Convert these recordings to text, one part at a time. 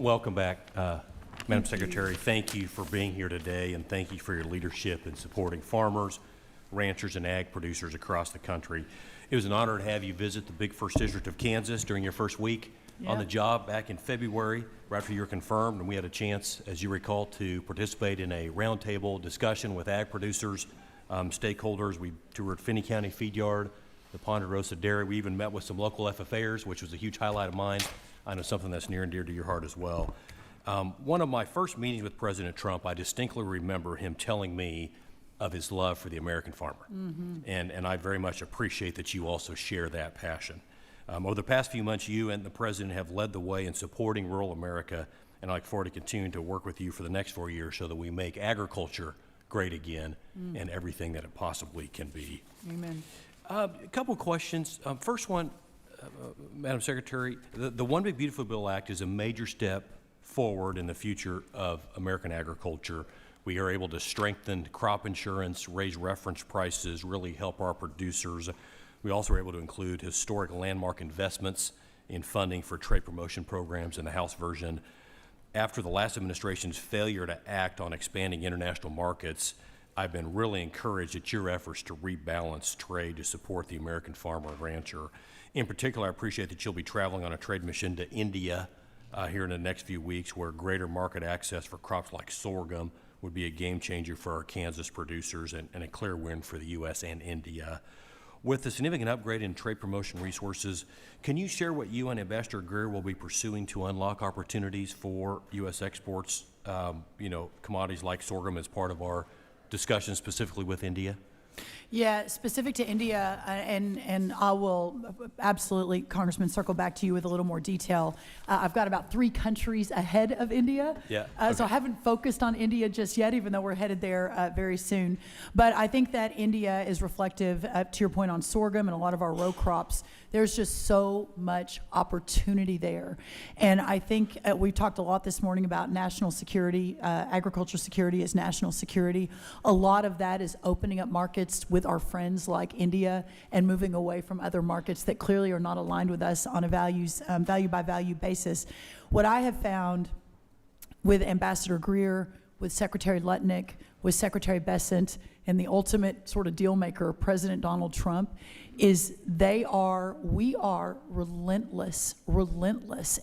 Welcome back, Madam Secretary. Thank you for being here today, and thank you for your leadership in supporting farmers, ranchers, and ag producers across the country. It was an honor to have you visit the big First District of Kansas during your first week on the job back in February, right after you were confirmed, and we had a chance, as you recall, to participate in a roundtable discussion with ag producers, stakeholders. We toured Finney County Feed Yard, the Ponderosa Dairy. We even met with some local FFAers, which was a huge highlight of mine. I know something that's near and dear to your heart as well. One of my first meetings with President Trump, I distinctly remember him telling me of his love for the American farmer. And I very much appreciate that you also share that passion. Over the past few months, you and the President have led the way in supporting rural America, and I look forward to continuing to work with you for the next 4 years so that we make agriculture great again and everything that it possibly can be. Amen. A couple of questions. First one, Madam Secretary, the One Big Beautiful Bill Act is a major step forward in the future of American agriculture. We are able to strengthen crop insurance, raise reference prices, really help our producers. We also are able to include historic landmark investments in funding for trade promotion programs in the House version. After the last administration's failure to act on expanding international markets, I've been really encouraged at your efforts to rebalance trade to support the American farmer and rancher. In particular, I appreciate that you'll be traveling on a trade mission to India here in the next few weeks, where greater market access for crops like sorghum would be a game changer for our Kansas producers and a clear win for the U.S. and India. With the significant upgrade in trade promotion resources, can you share what you and Ambassador Greer will be pursuing to unlock opportunities for U.S. exports, commodities like sorghum as part of our discussion specifically with India? Yeah, specific to India, and I will absolutely, Congressman, circle back to you with a little more detail. I've got about 3 countries ahead of India, so I haven't focused on India just yet, even though we're headed there very soon. But I think that India is reflective, to your point on sorghum and a lot of our row crops. There's just so much opportunity there. And I think we talked a lot this morning about national security, agriculture security is national security. A lot of that is opening up markets with our friends like India and moving away from other markets that clearly are not aligned with us on a value by value basis. What I have found with Ambassador Greer, with Secretary Lutnick, with Secretary Bessent, and the ultimate sort of deal maker, President Donald Trump, is we are relentless.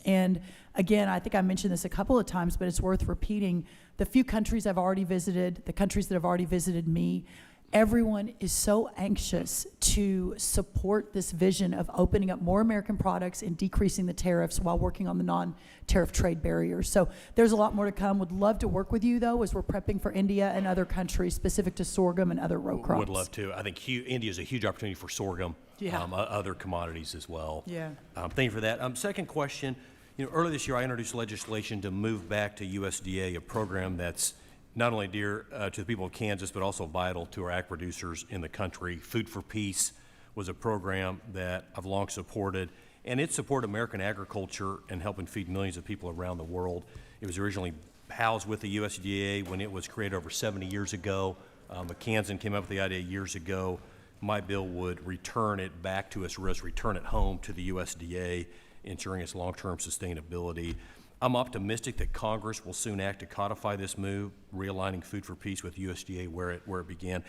And again, I think I mentioned this a couple of times, but it's worth repeating. The few countries I've already visited, the countries that have already visited me, everyone is so anxious to support this vision of opening up more American products and decreasing the tariffs while working on the non-tariff trade barriers. So there's a lot more to come. Would love to work with you, though, as we're prepping for India and other countries specific to sorghum and other row crops. Would love to. I think India is a huge opportunity for sorghum, other commodities as well. Yeah. Thank you for that. Second question, earlier this year I introduced legislation to move back to USDA, a program that's not only dear to the people of Kansas, but also vital to our ag producers in the country. Food for Peace was a program that I've long supported, and it supported American agriculture and helping feed millions of people around the world. It was originally housed with the USDA when it was created over 70 years ago. McKanson came up with the idea years ago. My bill would return it back to its roots, return it home to the USDA, ensuring its long-term sustainability. I'm optimistic that Congress will soon act to codify this move, realigning Food for Peace with USDA where it began.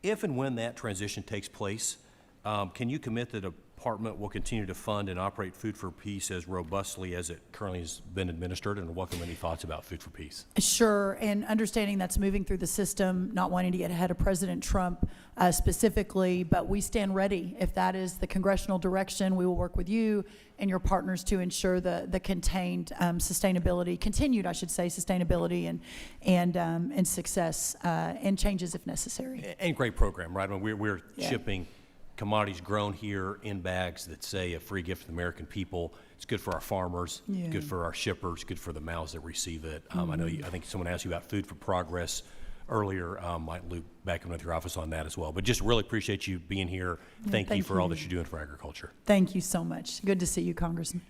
If and when that transition takes place, can you commit that the department will continue to fund and operate Food for Peace as robustly as it currently has been administered, and welcome any thoughts about Food for Peace? Sure, and understanding that's moving through the system, not wanting to get ahead of President Trump specifically, but we stand ready. If that is the congressional direction, we will work with you and your partners to ensure the contained sustainability, continued, I should say, sustainability and success and changes if necessary. And great program, right? I mean, we're shipping commodities grown here in bags that say a free gift to the American people. It's good for our farmers, good for our shippers, good for the mouths that receive it. I think someone asked you about Food for Progress earlier. Might loop back in with your office on that as well. But just really appreciate you being here. Thank you for all that you're doing for agriculture. Thank you so much. Good to see you, Congressman.